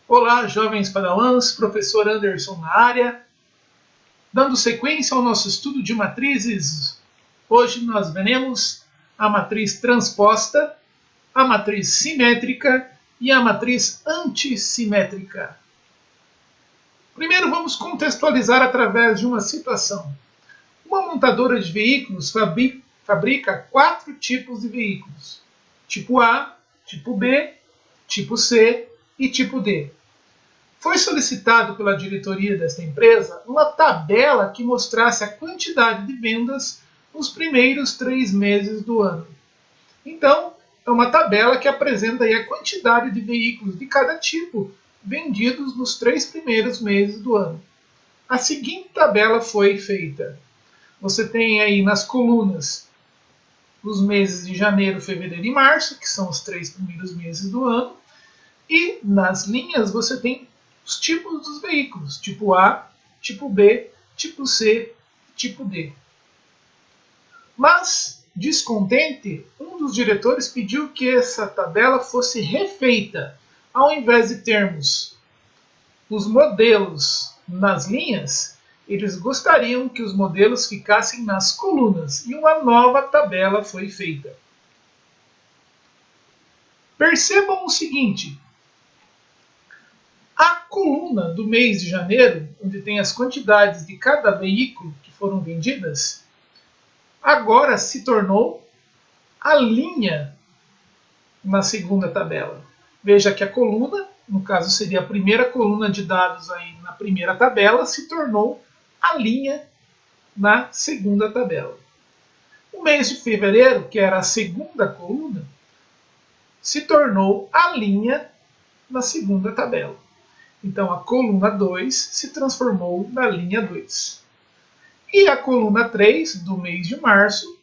Olá, jovens padawans, professor Anderson na área. Dando sequência ao nosso estudo de matrizes, hoje nós veremos a matriz transposta, a matriz simétrica e a matriz antissimétrica. Primeiro vamos contextualizar através de uma situação. Uma montadora de veículos fabrica 4 tipos de veículos: tipo A, tipo B, tipo C e tipo D. Foi solicitado pela diretoria desta empresa uma tabela que mostrasse a quantidade de vendas nos primeiros 3 meses do ano. Então, é uma tabela que apresenta aí a quantidade de veículos de cada tipo vendidos nos 3 primeiros meses do ano. A seguinte tabela foi feita. Você tem aí nas colunas os meses de janeiro, fevereiro e março, que são os 3 primeiros meses do ano, e nas linhas você tem os tipos dos veículos, tipo A, tipo B, tipo C, tipo D. Mas, descontente, um dos diretores pediu que essa tabela fosse refeita. Ao invés de termos os modelos nas linhas, eles gostariam que os modelos ficassem nas colunas, e uma nova tabela foi feita. Percebam o seguinte: a coluna do mês de janeiro, onde tem as quantidades de cada veículo que foram vendidas, agora se tornou a linha na segunda tabela. Veja que a coluna, no caso seria a primeira coluna de dados aí na primeira tabela, se tornou a linha na segunda tabela. O mês de fevereiro, que era a segunda coluna, se tornou a linha na segunda tabela. Então a coluna 2 se transformou na linha 2. E a coluna 3 do mês de março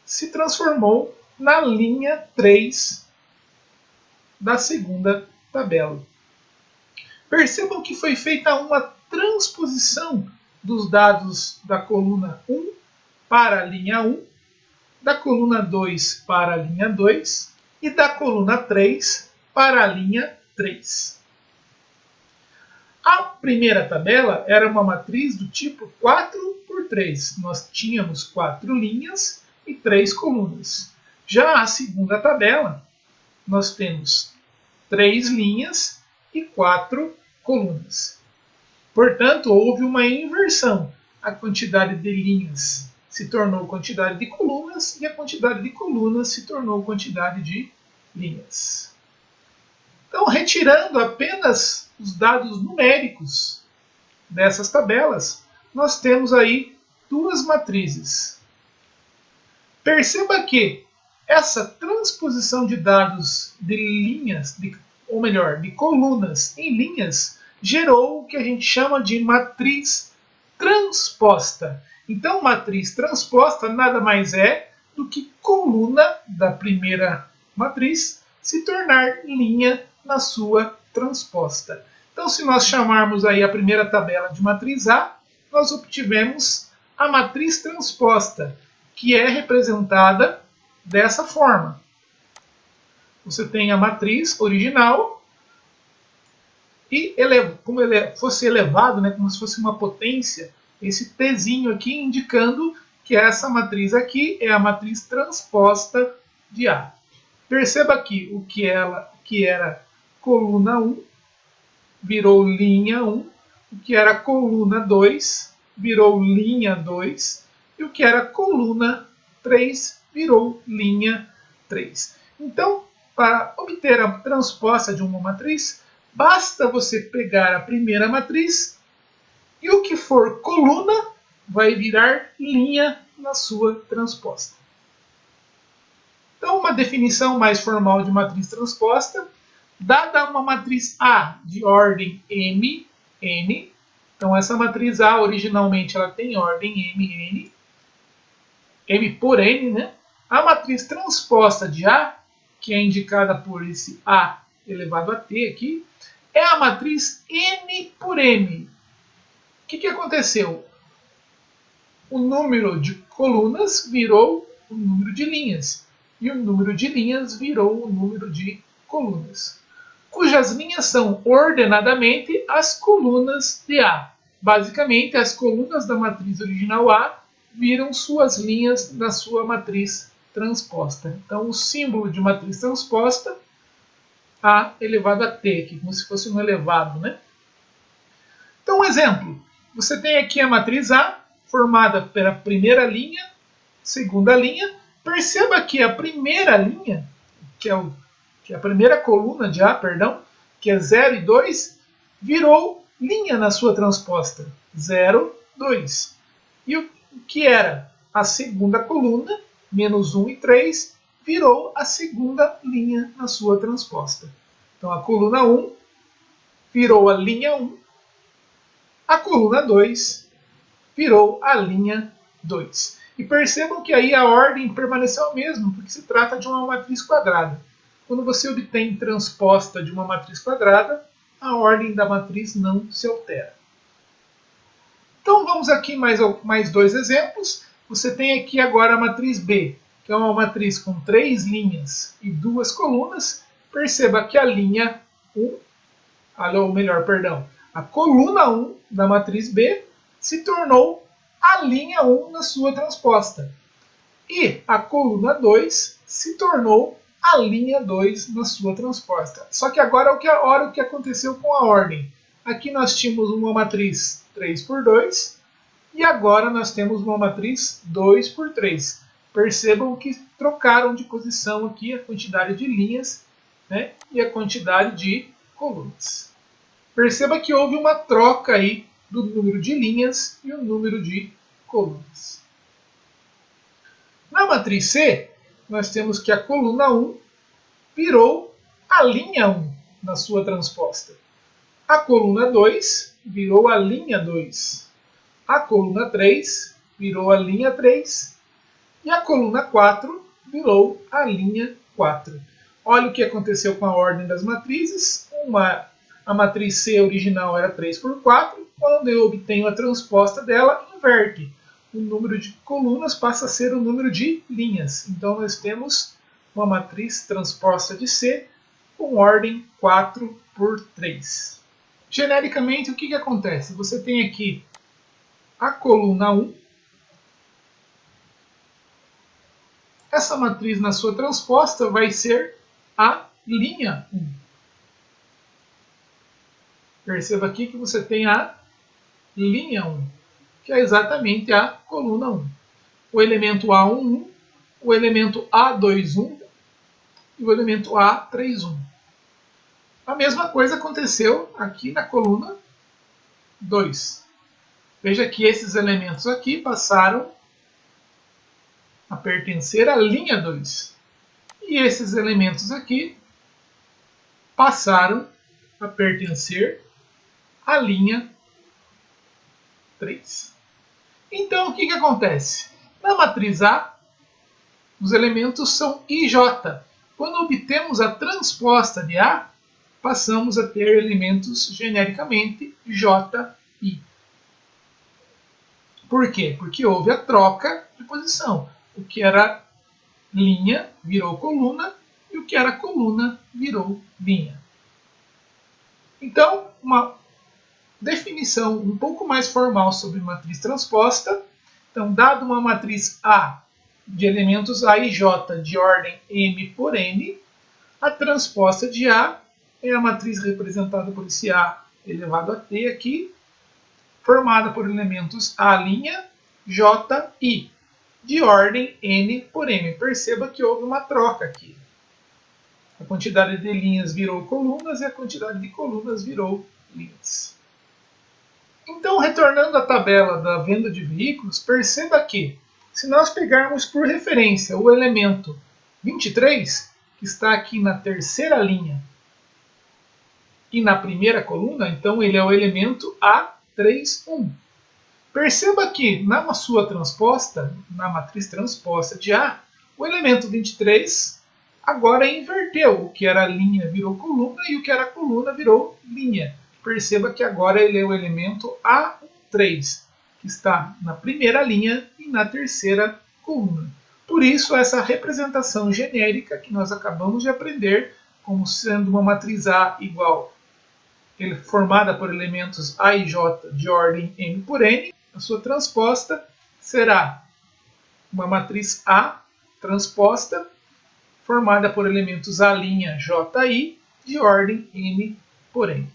se transformou na linha 3 da segunda tabela. Percebam que foi feita uma transposição dos dados da coluna 1 para a linha 1, da coluna 2 para a linha 2 e da coluna 3 para a linha 3. A primeira tabela era uma matriz do tipo 4x3. Nós tínhamos 4 linhas e 3 colunas. Já a segunda tabela, nós temos 3 linhas e 4 colunas. Portanto, houve uma inversão. A quantidade de linhas se tornou quantidade de colunas e a quantidade de colunas se tornou quantidade de linhas. Então, retirando apenas os dados numéricos dessas tabelas, nós temos aí 2 matrizes. Perceba que essa transposição de dados de linhas, ou melhor, de colunas em linhas, gerou o que a gente chama de matriz transposta. Então, matriz transposta nada mais é do que coluna da primeira matriz se tornar linha na sua transposta. Então, se nós chamarmos aí a primeira tabela de matriz A, nós obtivemos a matriz transposta, que é representada dessa forma. Você tem a matriz original e como ele fosse elevado, né, como se fosse uma potência, esse Tzinho aqui indicando que essa matriz aqui é a matriz transposta de A. Perceba aqui o que era coluna 1 virou linha 1, o que era coluna 2 virou linha 2 e o que era coluna 3 virou linha 3. Então, para obter a transposta de uma matriz, basta você pegar a primeira matriz e o que for coluna vai virar linha na sua transposta. Então, uma definição mais formal de matriz transposta: dada uma matriz A de ordem M, N, então essa matriz A originalmente ela tem ordem M, N, M por N, né? A matriz transposta de A, que é indicada por esse A elevado a T aqui, é a matriz N por M. O que aconteceu? O número de colunas virou o número de linhas. E o número de linhas virou o número de colunas. cujas linhas são ordenadamente as colunas de A. Basicamente, as colunas da matriz original A viram suas linhas na sua matriz transposta. Então, o símbolo de matriz transposta, A elevado a T, aqui, como se fosse um elevado, né? Então, um exemplo. Você tem aqui a matriz A, formada pela primeira linha, segunda linha. Perceba que a primeira linha, que é a primeira coluna de A, perdão, que é 0 e 2, virou linha na sua transposta. 0, 2. E o que era a segunda coluna, menos 1 e 3, virou a segunda linha na sua transposta. Então a coluna 1 virou a linha 1, a coluna 2 virou a linha 2. E percebam que aí a ordem permaneceu a mesma, porque se trata de uma matriz quadrada. Quando você obtém transposta de uma matriz quadrada, a ordem da matriz não se altera. Então vamos aqui mais dois exemplos. Você tem aqui agora a matriz B, que é uma matriz com 3 linhas e 2 colunas. Perceba que a linha 1, ou melhor, perdão, a coluna 1 da matriz B se tornou a linha 1 na sua transposta. E a coluna 2 se tornou a linha 2 na sua transposta. Só que agora olha o que aconteceu com a ordem. Aqui nós tínhamos uma matriz 3 por 2 e agora nós temos uma matriz 2 por 3. Percebam que trocaram de posição aqui a quantidade de linhas, né, e a quantidade de colunas. Perceba que houve uma troca aí do número de linhas e o número de colunas. Na matriz C, nós temos que a coluna 1 virou a linha 1 na sua transposta. A coluna 2 virou a linha 2. A coluna 3 virou a linha 3. E a coluna 4 virou a linha 4. Olha o que aconteceu com a ordem das matrizes. A matriz C original era 3 por 4. Quando eu obtenho a transposta dela, inverte. O número de colunas passa a ser o número de linhas. Então nós temos uma matriz transposta de C com ordem 4 por 3. Genericamente, o que acontece? Você tem aqui a coluna 1. Essa matriz na sua transposta vai ser a linha 1. Perceba aqui que você tem a linha 1, que é exatamente a coluna 1. O elemento A11, o elemento A21 e o elemento A31. A mesma coisa aconteceu aqui na coluna 2. Veja que esses elementos aqui passaram a pertencer à linha 2. E esses elementos aqui passaram a pertencer à linha 3. Então, o que acontece? Na matriz A, os elementos são I e J. Quando obtemos a transposta de A, passamos a ter elementos genericamente J, I. Por quê? Porque houve a troca de posição. O que era linha virou coluna e o que era coluna virou linha. Então, uma definição um pouco mais formal sobre matriz transposta. Então, dado uma matriz A de elementos A e J de ordem M por N, a transposta de A é a matriz representada por esse A elevado a T aqui, formada por elementos A', J, I, de ordem N por M. Perceba que houve uma troca aqui. A quantidade de linhas virou colunas e a quantidade de colunas virou linhas. Então, retornando à tabela da venda de veículos, perceba que, se nós pegarmos por referência o elemento 23, que está aqui na terceira linha, e na primeira coluna, então ele é o elemento A31. Perceba que na sua transposta, na matriz transposta de A, o elemento 23 agora inverteu. O que era linha virou coluna e o que era coluna virou linha. Perceba que agora ele é o elemento A3, que está na primeira linha e na terceira coluna. Por isso, essa representação genérica que nós acabamos de aprender como sendo uma matriz A igual, formada por elementos A e J de ordem M por N, a sua transposta será uma matriz A transposta, formada por elementos A'Ji de ordem M por N.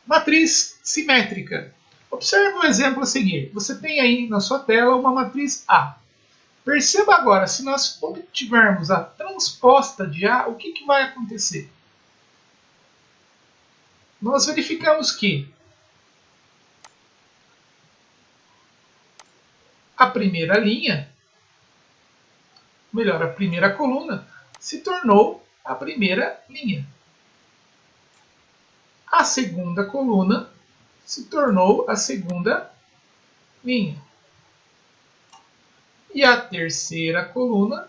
Matriz simétrica. Observe o exemplo a seguir. Você tem aí na sua tela uma matriz A. Perceba agora, se nós obtivermos a transposta de A, o que vai acontecer? Nós verificamos que a primeira linha, melhor, a primeira coluna, se tornou a primeira linha. A segunda coluna se tornou a segunda linha. E a terceira coluna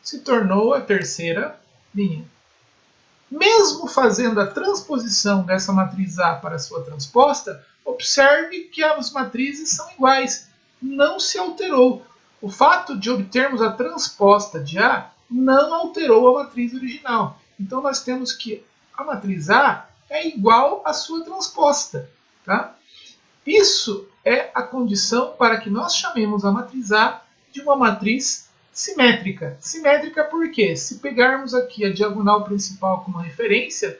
se tornou a terceira linha. Mesmo fazendo a transposição dessa matriz A para a sua transposta, observe que as matrizes são iguais. Não se alterou. O fato de obtermos a transposta de A não alterou a matriz original. Então nós temos que a matriz A é igual à sua transposta. Tá? Isso é a condição para que nós chamemos a matriz A de uma matriz simétrica. Simétrica por quê? Se pegarmos aqui a diagonal principal como referência,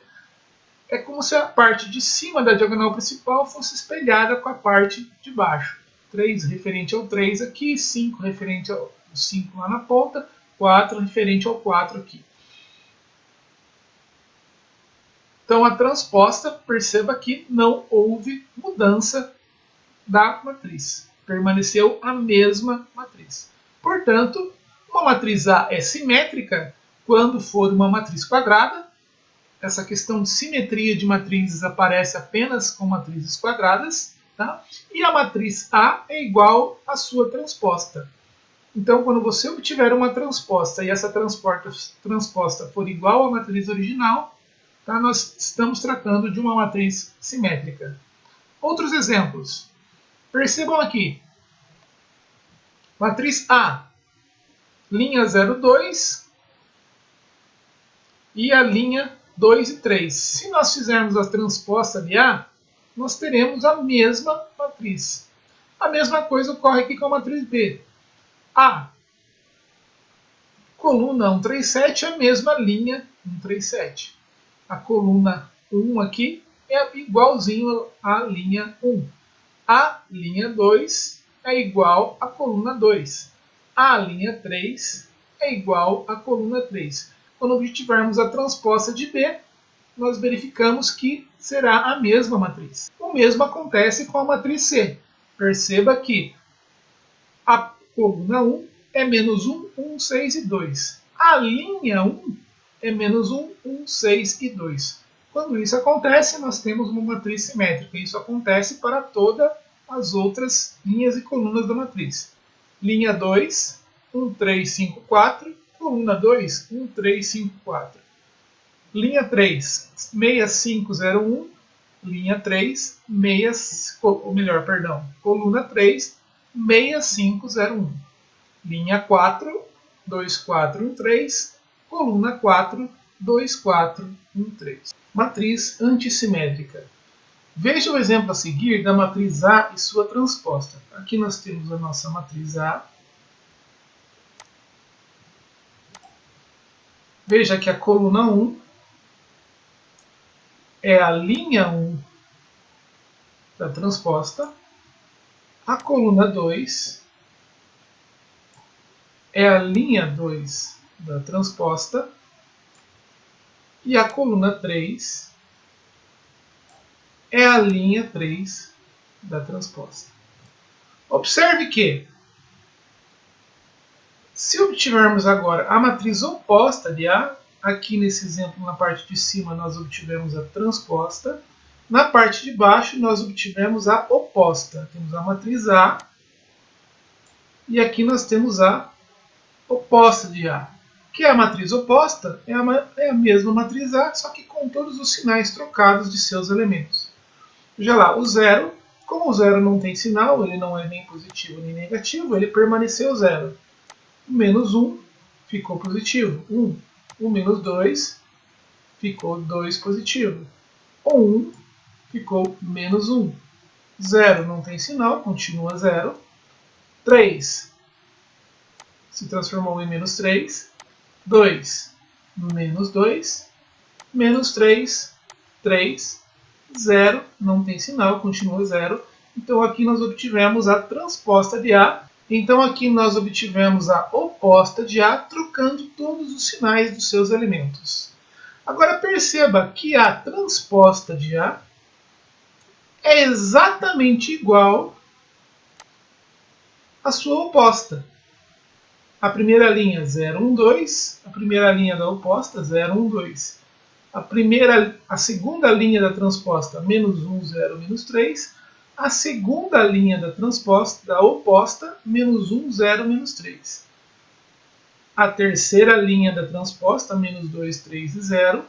é como se a parte de cima da diagonal principal fosse espelhada com a parte de baixo. 3 referente ao 3 aqui, 5 referente ao 5 lá na ponta, 4 referente ao 4 aqui. Então a transposta, perceba que não houve mudança da matriz. Permaneceu a mesma matriz. Portanto, uma matriz A é simétrica quando for uma matriz quadrada. Essa questão de simetria de matrizes aparece apenas com matrizes quadradas. Tá? E a matriz A é igual à sua transposta. Então, quando você obtiver uma transposta e essa transposta for igual à matriz original, tá? Nós estamos tratando de uma matriz simétrica. Outros exemplos. Percebam aqui. Matriz A, linha 0, 2 e a linha 2 e 3. Se nós fizermos a transposta de A, nós teremos a mesma matriz. A mesma coisa ocorre aqui com a matriz B. A coluna 137 é a mesma linha 137. A coluna 1 aqui é igualzinho à linha 1. A linha 2 é igual à coluna 2. A linha 3 é igual à coluna 3. Quando obtivermos a transposta de B, nós verificamos que será a mesma matriz. O mesmo acontece com a matriz C. Perceba que a coluna 1 é menos 1, 1, 6 e 2. A linha 1 é menos 1, 1, 6 e 2. Quando isso acontece, nós temos uma matriz simétrica. Isso acontece para todas as outras linhas e colunas da matriz. Linha 2, 1, 3, 5, 4. Coluna 2, 1, 3, 5, 4. Linha 3, 6501. Linha 3, coluna 3, 6501. Linha 4, 2413. Coluna 4, 2413. Matriz antissimétrica. Veja o exemplo a seguir da matriz A e sua transposta. Aqui nós temos a nossa matriz A. Veja que a coluna 1 é a linha 1 da transposta. A coluna 2 é a linha 2 da transposta. E a coluna 3 é a linha 3 da transposta. Observe que, se obtivermos agora a matriz oposta de A, aqui nesse exemplo na parte de cima nós obtivemos a transposta, na parte de baixo nós obtivemos a oposta. Temos a matriz A e aqui nós temos a oposta de A. Que é a matriz oposta? É a mesma matriz A, só que com todos os sinais trocados de seus elementos. Veja lá, o zero, como o zero não tem sinal, ele não é nem positivo nem negativo, ele permaneceu zero. O menos 1 ficou positivo, 1. O menos 2 ficou 2 positivo. O 1 ficou menos 1. 0 não tem sinal, continua 0. 3 se transformou em menos 3. 2, menos 2. Menos 3, 3. 0 não tem sinal, continua 0. Então aqui nós obtivemos a transposta de A. Então aqui nós obtivemos a oposta de A, trocando todos os sinais dos seus elementos. Agora perceba que a transposta de A é exatamente igual à sua oposta. A primeira linha 0, 1, 2, a primeira linha da oposta 0, 1, 2. A segunda linha da transposta menos 1, 0, menos 3. A segunda linha da transposta da oposta menos 1, 0, menos 3. A terceira linha da transposta menos 2, 3 e 0.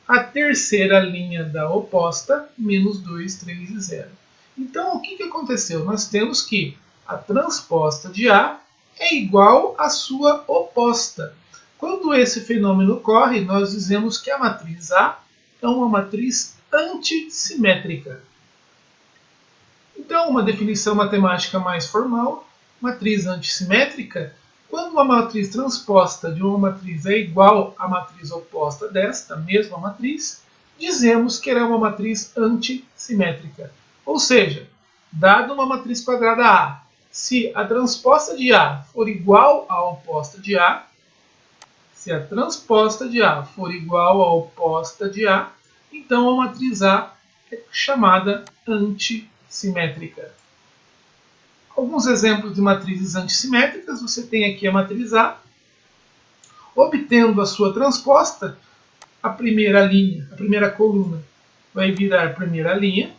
A terceira linha da oposta, menos 2, 3 e 0. Então, o que aconteceu? Nós temos que a transposta de A é igual à sua oposta. Quando esse fenômeno ocorre, nós dizemos que a matriz A é uma matriz antissimétrica. Então, uma definição matemática mais formal, matriz antissimétrica, quando uma matriz transposta de uma matriz é igual à matriz oposta desta mesma matriz, dizemos que ela é uma matriz antissimétrica. Ou seja, dada uma matriz quadrada A, se a transposta de A for igual à oposta de A, se a transposta de A for igual à oposta de A, então a matriz A é chamada antissimétrica. Alguns exemplos de matrizes antissimétricas, você tem aqui a matriz A, obtendo a sua transposta, a primeira linha, a primeira coluna vai virar primeira linha,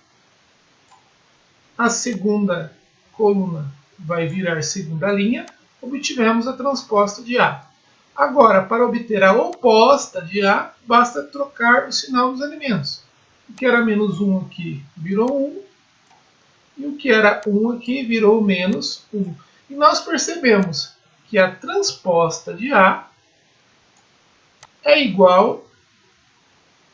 a segunda coluna vai virar segunda linha, obtivemos a transposta de A. Agora, para obter a oposta de A, basta trocar o sinal dos elementos. O que era menos 1 aqui virou 1, e o que era 1 aqui virou menos 1. E nós percebemos que a transposta de A é igual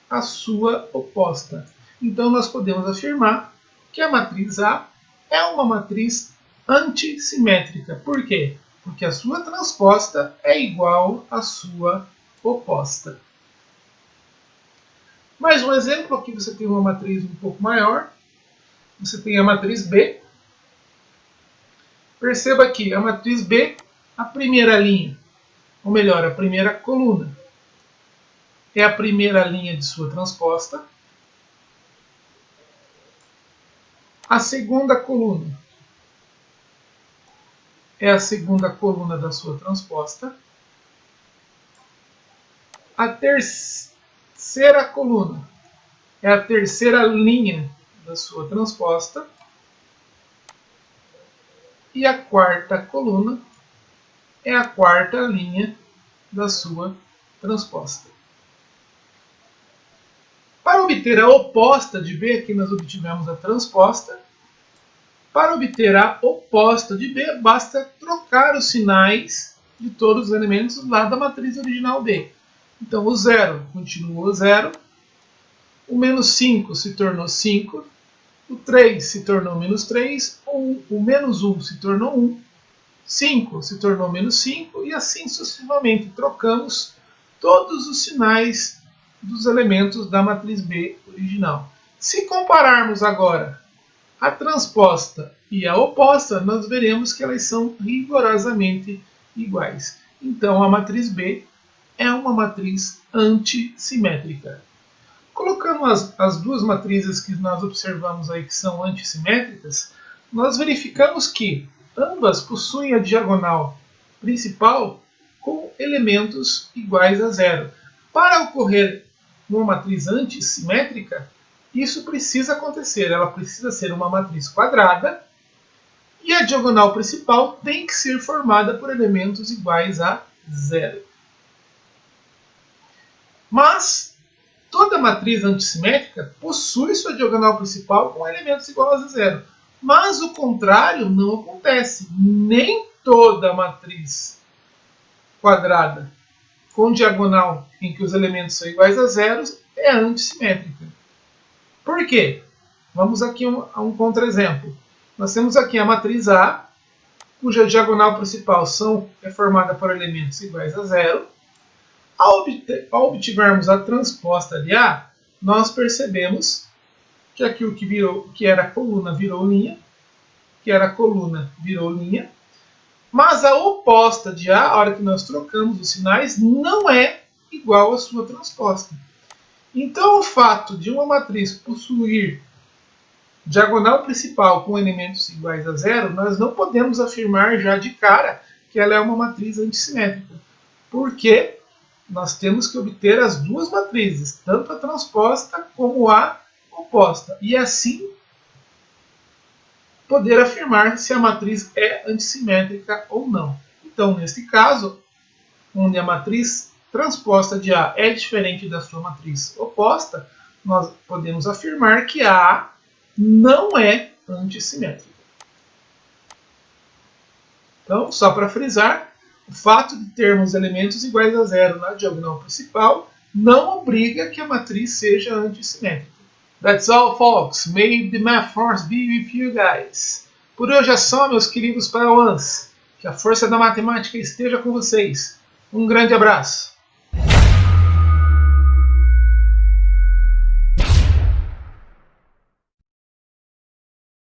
à sua oposta. Então nós podemos afirmar que a matriz A é uma matriz antissimétrica. Por quê? Porque a sua transposta é igual à sua oposta. Mais um exemplo, aqui você tem uma matriz um pouco maior. Você tem a matriz B. Perceba aqui, a matriz B, a primeira linha, ou melhor, a primeira coluna, é a primeira linha de sua transposta. A segunda coluna é a segunda coluna da sua transposta. A terceira coluna é a terceira linha da sua transposta. E a quarta coluna é a quarta linha da sua transposta. Para obter a oposta de B, aqui nós obtivemos a transposta. Para obter a oposta de B, basta trocar os sinais de todos os elementos lá da matriz original B. Então o 0 continua 0, o menos 5 se tornou 5, o 3 se tornou menos 3, o menos 1 se tornou 1, 5 se tornou menos 5 e assim sucessivamente. Trocamos todos os sinais dos elementos da matriz B original. Se compararmos agora a transposta e a oposta, nós veremos que elas são rigorosamente iguais. Então a matriz B é uma matriz antissimétrica. Colocando as duas matrizes que nós observamos aí que são antissimétricas, nós verificamos que ambas possuem a diagonal principal com elementos iguais a zero. Para ocorrer uma matriz antissimétrica, isso precisa acontecer. Ela precisa ser uma matriz quadrada e a diagonal principal tem que ser formada por elementos iguais a zero. Mas toda matriz antissimétrica possui sua diagonal principal com elementos iguais a zero. Mas o contrário não acontece. Nem toda matriz quadrada com diagonal em que os elementos são iguais a zero é antissimétrica. Por quê? Vamos aqui a um contra-exemplo. Nós temos aqui a matriz A, cuja diagonal principal é formada por elementos iguais a zero. Ao obtivermos a transposta de A, nós percebemos que aquilo que era coluna virou linha, mas a oposta de A, a hora que nós trocamos os sinais, não é igual à sua transposta. Então, o fato de uma matriz possuir diagonal principal com elementos iguais a zero, nós não podemos afirmar já de cara que ela é uma matriz antissimétrica, porque nós temos que obter as duas matrizes, tanto a transposta como a oposta, e assim poder afirmar se a matriz é antissimétrica ou não. Então, neste caso, onde a matriz transposta de A é diferente da sua matriz oposta, nós podemos afirmar que A não é antissimétrica. Então, só para frisar, o fato de termos elementos iguais a zero na diagonal principal não obriga que a matriz seja antissimétrica. That's all, folks. May the math force be with you guys. Por hoje é só, meus queridos padawans. Que a força da matemática esteja com vocês. Um grande abraço.